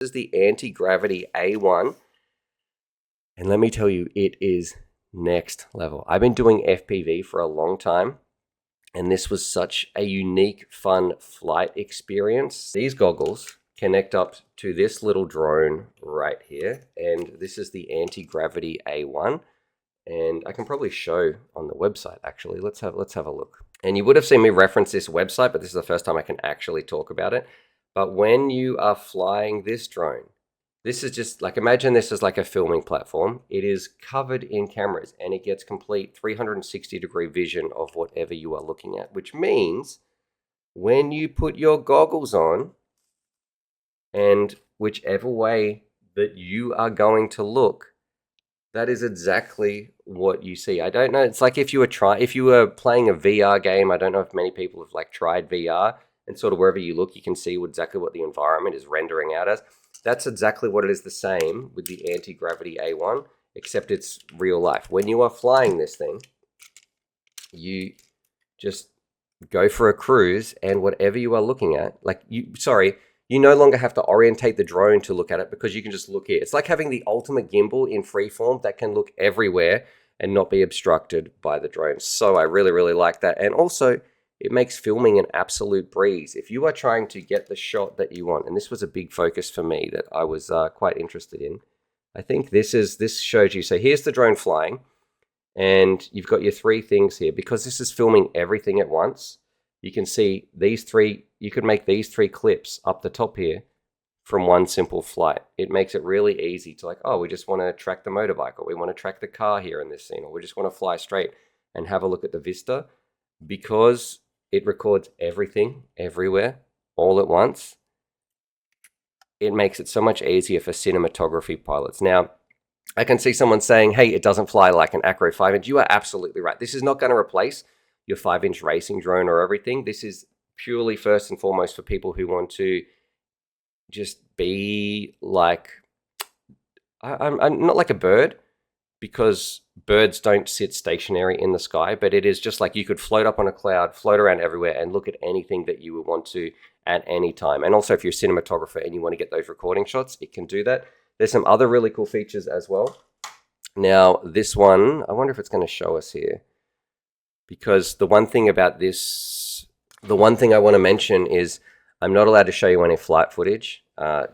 is the AntiGravity A1. And let me tell you, it is next level. I've been doing FPV for a long time, and this was such a unique, fun flight experience. These goggles connect up to this little drone right here, and this is the AntiGravity A1. And I can probably show on the website, actually. Let's have a look. And you would have seen me reference this website, but this is the first time I can actually talk about it. But when you are flying this drone, this is just like, imagine this is like a filming platform. It is covered in cameras and it gets complete 360-degree vision of whatever you are looking at, which means when you put your goggles on and whichever way that you are going to look, that is exactly what you see. I don't know. It's like if you were playing a VR game. I don't know if many people have like tried VR, and sort of wherever you look, you can see exactly what the environment is rendering out as. That's exactly what it is, the same with the AntiGravity A1, except it's real life. When you are flying this thing, you just go for a cruise, and whatever you are looking at, you no longer have to orientate the drone to look at it because you can just look here. It's like having the ultimate gimbal in freeform that can look everywhere and not be obstructed by the drone. So I really, really like that. And also, it makes filming an absolute breeze. If you are trying to get the shot that you want, and this was a big focus for me that I was quite interested in. I think this shows you. So here's the drone flying, and you've got your three things here. Because this is filming everything at once, you can see these three, you could make these three clips up the top here from one simple flight. It makes it really easy to like, oh, we just want to track the motorbike, or we want to track the car here in this scene, or we just want to fly straight and have a look at the vista. Because it records everything, everywhere, all at once, it makes it so much easier for cinematography pilots. Now, I can see someone saying, hey, it doesn't fly like an Acro 5-inch. You are absolutely right. This is not going to replace your 5-inch racing drone or everything. This is purely first and foremost for people who want to just be like, I'm not like a bird, because birds don't sit stationary in the sky, but it is just like you could float up on a cloud, float around everywhere, and look at anything that you would want to at any time. And also, if you're a cinematographer and you want to get those recording shots, it can do that. There's some other really cool features as well. Now, this one, I wonder if it's going to show us here. Because the one thing about this, the one thing I want to mention is I'm not allowed to show you any flight footage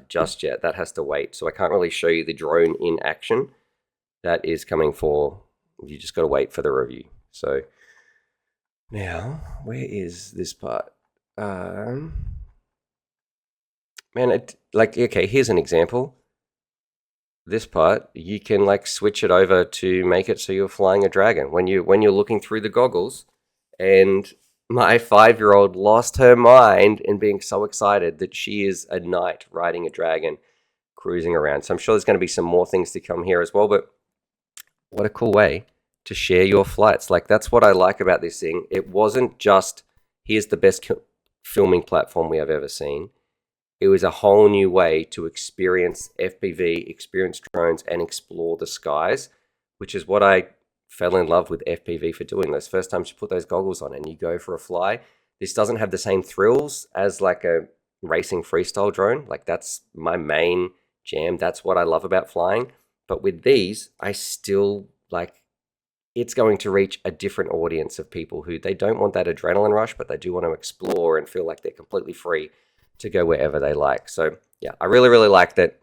just yet. That has to wait. So I can't really show you the drone in action. That is coming for, you just got to wait for the review. So now, where is this part? Okay, here's an example. This part, you can like switch it over to make it so you're flying a dragon when you're looking through the goggles. And my 5-year-old lost her mind in being so excited that she is a knight riding a dragon, cruising around. So I'm sure there's going to be some more things to come here as well, but what a cool way to share your flights. Like, that's what I like about this thing. It wasn't just, here's the best filming platform we have ever seen. It was a whole new way to experience FPV, experience drones, and explore the skies, which is what I fell in love with FPV for doing. Those first times you put those goggles on and you go for a fly. This doesn't have the same thrills as like a racing freestyle drone. Like, that's my main jam. That's what I love about flying. But with these, I still like, it's going to reach a different audience of people who they don't want that adrenaline rush, but they do want to explore and feel like they're completely free to go wherever they like. So yeah, I really, really like that.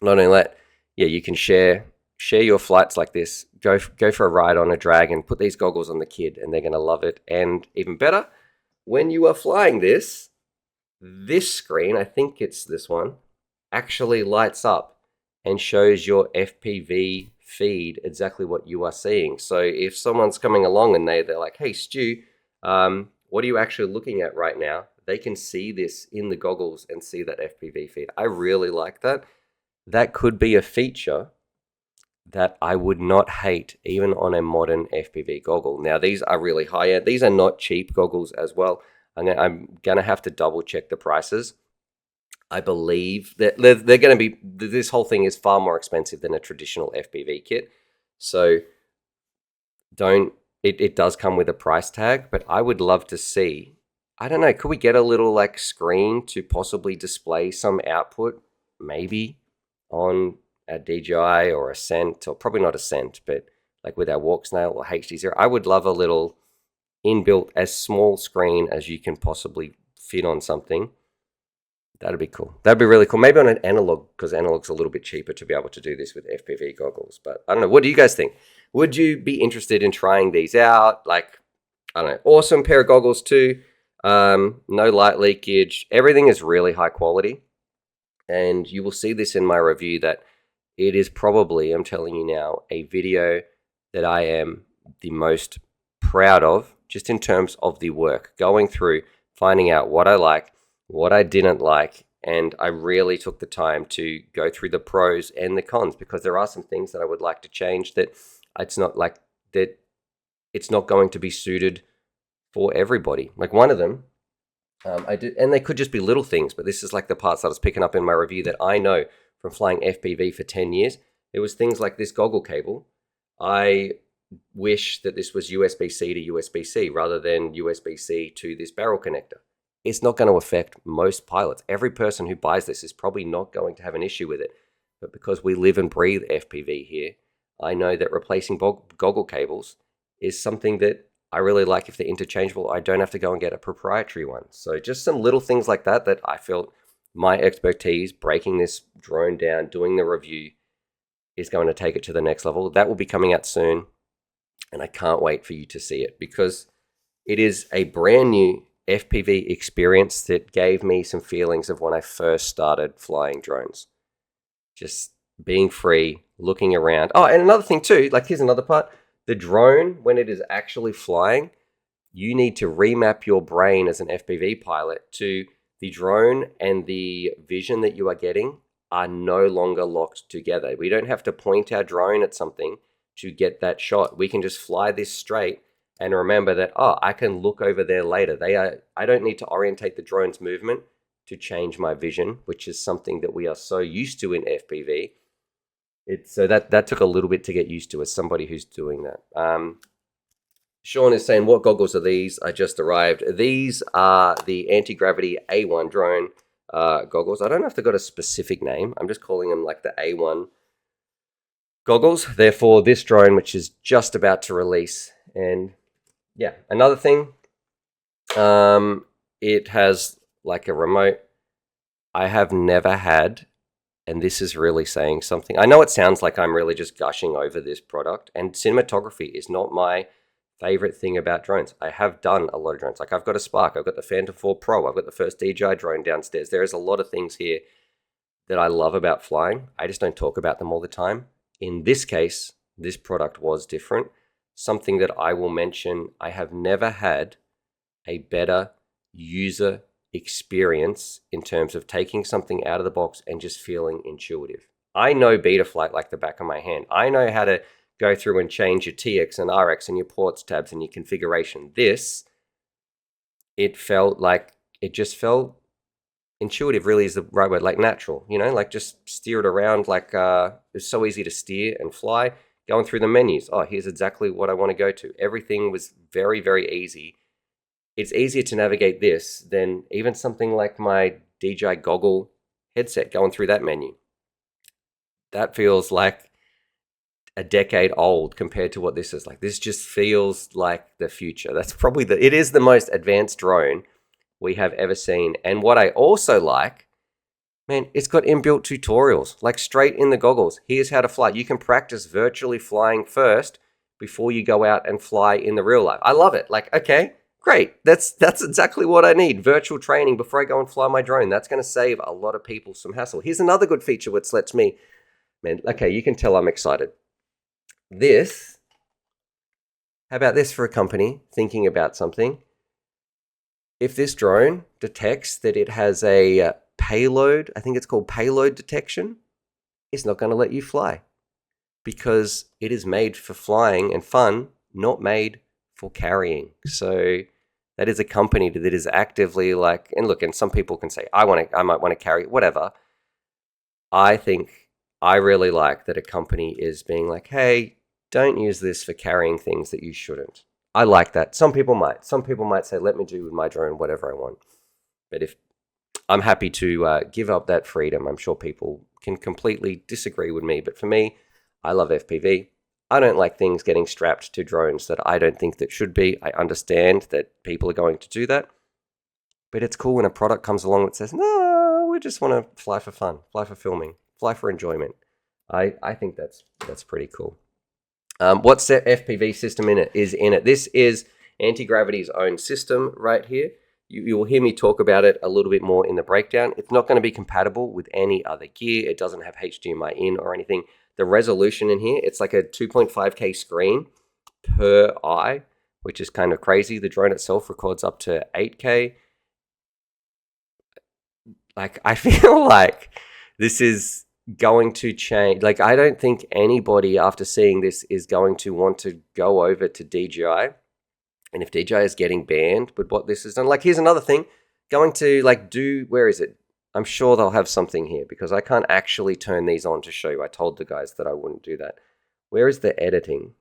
Not only that, yeah, you can share your flights like this. Go for a ride on a dragon, put these goggles on the kid, and they're going to love it. And even better, when you are flying this screen, I think it's this one, actually lights up and shows your FPV feed exactly what you are seeing. So if someone's coming along and they're like, hey, Stu, what are you actually looking at right now? They can see this in the goggles and see that FPV feed. I really like that. That could be a feature that I would not hate even on a modern FPV goggle. Now, these are really high-end. These are not cheap goggles as well. I'm going to have to double check the prices. I believe that they're going to be, this whole thing is far more expensive than a traditional FPV kit. So it does come with a price tag, but I would love to see, I don't know, could we get a little like screen to possibly display some output maybe on a DJI or a Scent, or probably not a Scent, but like with our Walk Snail or HD0. I would love a little inbuilt, as small screen as you can possibly fit on something. That'd be cool. That'd be really cool. Maybe on an analog, because analog's a little bit cheaper to be able to do this with FPV goggles. But I don't know. What do you guys think? Would you be interested in trying these out? Like, I don't know, awesome pair of goggles too. No light leakage. Everything is really high quality. And you will see this in my review that it is probably, I'm telling you now, a video that I am the most proud of, just in terms of the work. Going through, finding out what I like, what I didn't like, and I really took the time to go through the pros and the cons, because there are some things that I would like to change that it's not like that it's not going to be suited for everybody. Like one of them, I did, and they could just be little things, but this is like the parts that I was picking up in my review that I know from flying FPV for 10 years. It was things like this goggle cable. I wish that this was USB-C to USB-C rather than USB-C to this barrel connector. It's not going to affect most pilots. Every person who buys this is probably not going to have an issue with it. But because we live and breathe FPV here, I know that replacing goggle cables is something that I really like. If they're interchangeable, I don't have to go and get a proprietary one. So just some little things like that that I felt my expertise breaking this drone down, doing the review, is going to take it to the next level. That will be coming out soon, and I can't wait for you to see it, because it is a brand new FPV experience that gave me some feelings of when I first started flying drones. Just being free, looking around. Oh, and another thing too, like here's another part. The drone, when it is actually flying, you need to remap your brain as an FPV pilot to the drone, and the vision that you are getting are no longer locked together. We don't have to point our drone at something to get that shot. We can just fly this straight and remember that, oh, I can look over there later. I don't need to orientate the drone's movement to change my vision, which is something that we are so used to in FPV. So that took a little bit to get used to as somebody who's doing that. Sean is saying, what goggles are these? I just arrived. These are the AntiGravity A1 drone goggles. I don't know if they've got a specific name. I'm just calling them like the A1 goggles. They're for this drone, which is just about to release. And yeah, another thing, it has like a remote. I have never had, and this is really saying something. I know it sounds like I'm really just gushing over this product, and cinematography is not my favorite thing about drones. I have done a lot of drones. Like I've got a Spark, I've got the Phantom 4 Pro, I've got the first DJI drone downstairs. There is a lot of things here that I love about flying. I just don't talk about them all the time. In this case, this product was different. Something that I will mention, I have never had a better user experience in terms of taking something out of the box and just feeling intuitive. I know Betaflight like the back of my hand. I know how to go through and change your TX and RX and your ports tabs and your configuration. This, it just felt intuitive, really is the right word, like natural, like just steer it around. Like it's so easy to steer and fly. Going through the menus, oh, here's exactly what I want to go to. Everything was very, very easy. It's easier to navigate this than even something like my DJI Goggle headset, going through that menu. That feels like a decade old compared to what this is like. This just feels like the future. That's probably it is the most advanced drone we have ever seen. And what I also like, man, it's got inbuilt tutorials, like straight in the goggles. Here's how to fly. You can practice virtually flying first before you go out and fly in the real life. I love it. Like, okay, great. That's exactly what I need. Virtual training before I go and fly my drone. That's going to save a lot of people some hassle. Here's another good feature which lets me, man, okay, you can tell I'm excited. How about this for a company thinking about something? If this drone detects that it has a payload, I think it's called payload detection, it's not going to let you fly, because it is made for flying and fun, not made for carrying. So that is a company that is actively like, and look, and some people can say, I might want to carry, whatever. I think I really like that a company is being like, hey, don't use this for carrying things that you shouldn't. I like that. Some people might say, let me do with my drone whatever I want. But if I'm happy to give up that freedom. I'm sure people can completely disagree with me, but for me, I love FPV. I don't like things getting strapped to drones that I don't think that should be. I understand that people are going to do that, but it's cool when a product comes along that says, no, we just want to fly for fun, fly for filming, fly for enjoyment. I think that's pretty cool. What FPV system is in it? This is AntiGravity's own system right here. You will hear me talk about it a little bit more in the breakdown. It's not going to be compatible with any other gear. It doesn't have HDMI in or anything. The resolution in here, it's like a 2.5K screen per eye, which is kind of crazy. The drone itself records up to 8K. Like, I feel like this is going to change. Like, I don't think anybody after seeing this is going to want to go over to DJI. And if DJI is getting banned with what this has done, like, here's another thing, going to like where is it? I'm sure they'll have something here because I can't actually turn these on to show you. I told the guys that I wouldn't do that. Where is the editing?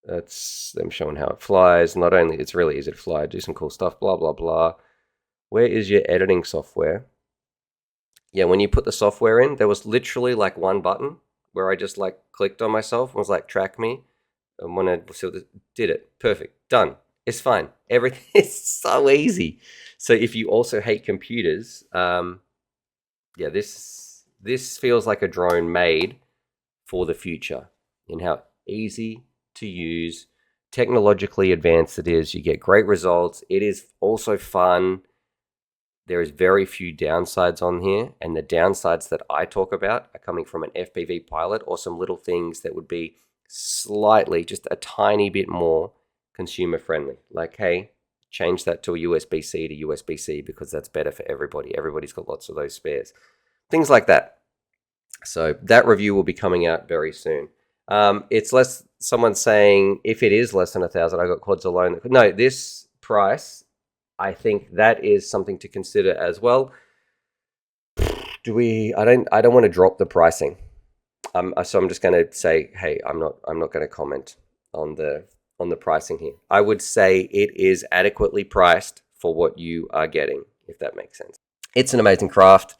That's them showing how it flies. Not only it's really easy to fly, do some cool stuff, blah, blah, blah. Where is your editing software? Yeah, when you put the software in, there was literally like one button where I just like clicked on myself and was like, track me. And when I did it, perfect, done. It's fine. Everything is so easy. So if you also hate computers, yeah, this feels like a drone made for the future in how easy to use, technologically advanced it is. You get great results. It is also fun. There is very few downsides on here, and the downsides that I talk about are coming from an FPV pilot or some little things that would be slightly, just a tiny bit more consumer friendly. Like, hey, change that to a USB-C to USB-C because that's better for everybody. Everybody's got lots of those spares. Things like that. So that review will be coming out very soon. It's less, someone saying, if it is less than 1,000, I got quads alone. No, this price, I think that is something to consider as well. I don't want to drop the pricing. So I'm just going to say, hey, I'm not going to comment on the pricing here. I would say it is adequately priced for what you are getting, if that makes sense. It's an amazing craft.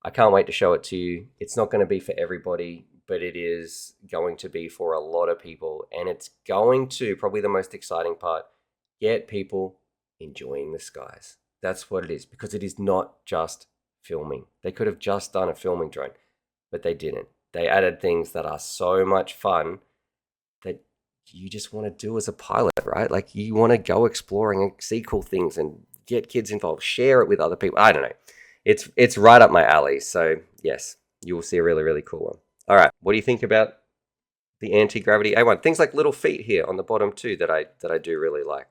I can't wait to show it to you. It's not going to be for everybody, but it is going to be for a lot of people. And it's going to, probably the most exciting part, get people enjoying the skies. That's what it is, because it is not just filming. They could have just done a filming drone, but they didn't. They added things that are so much fun that you just want to do as a pilot, right? Like, you want to go exploring and see cool things and get kids involved, share it with other people. I don't know. It's right up my alley. So yes, you will see a really, really cool one. All right. What do you think about the AntiGravity A1? Things like little feet here on the bottom too that I do really like.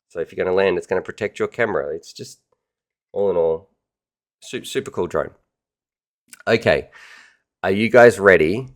So if you're going to land, it's going to protect your camera. It's just, all in all, super cool drone. Okay. Are you guys ready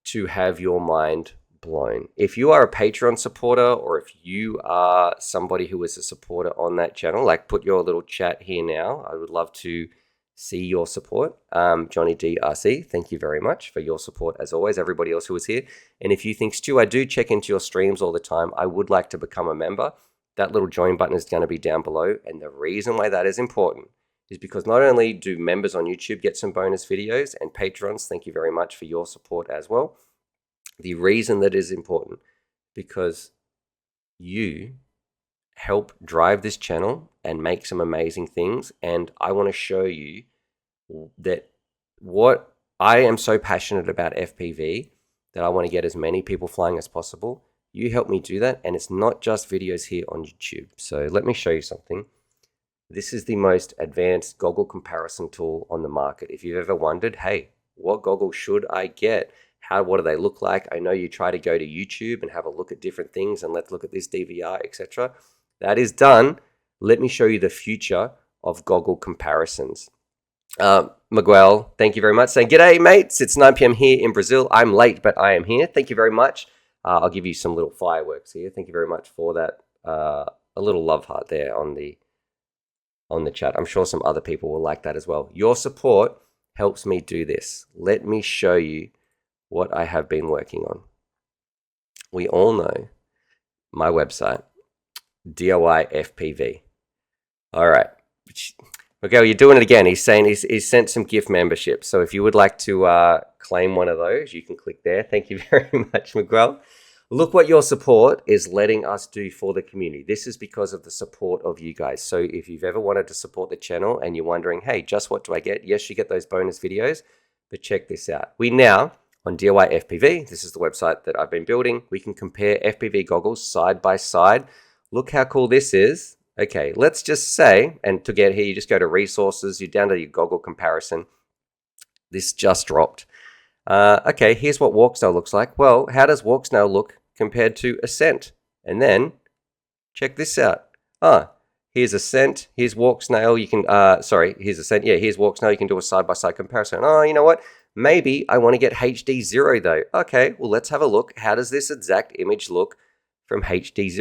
to have your mind blown? If you are a Patreon supporter, or if you are somebody who is a supporter on that channel, like, put your little chat here now. I would love to see your support. Johnny DRC, thank you very much for your support as always, everybody else who is here. And if you think, Stu, I do check into your streams all the time, I would like to become a member, that little join button is going to be down below. And the reason why that is important is because not only do members on YouTube get some bonus videos, and patrons, thank you very much for your support as well. The reason that is important, because you help drive this channel and make some amazing things. And I want to show you that what I am so passionate about FPV, that I want to get as many people flying as possible. You help me do that. And it's not just videos here on YouTube. So let me show you something. This is the most advanced goggle comparison tool on the market. If you've ever wondered, hey, what goggle should I get? What do they look like? I know you try to go to YouTube and have a look at different things and let's look at this DVR, etc. That is done. Let me show you the future of goggle comparisons. Miguel, thank you very much. Saying, g'day, mates. It's 9 p.m. here in Brazil. I'm late, but I am here. Thank you very much. I'll give you some little fireworks here. Thank you very much for that. A little love heart there on the chat. I'm sure some other people will like that as well. Your support helps me do this. Let me show you what I have been working on. We all know my website, DIY FPV. All right. Miguel, you're doing it again. He's saying he's sent some gift memberships. So if you would like to claim one of those, you can click there. Thank you very much, Miguel. Look what your support is letting us do for the community. This is because of the support of you guys. So if you've ever wanted to support the channel and you're wondering, hey, just what do I get? Yes, you get those bonus videos, but check this out. We now, on DIY FPV, this is the website that I've been building, we can compare FPV goggles side by side. Look how cool this is. Okay, let's just say, and to get here, you just go to resources, you're down to your goggle comparison. This just dropped. Okay, here's what walk snail looks like. Well, how does walk snail look compared to Ascent? And then check this out. Here's Ascent, here's walk snail. You can, here's Ascent. Yeah, here's walk snail. You can do a side-by-side comparison. Oh, you know what? Maybe I want to get HD0 though. Okay, well, let's have a look. How does this exact image look from HD0?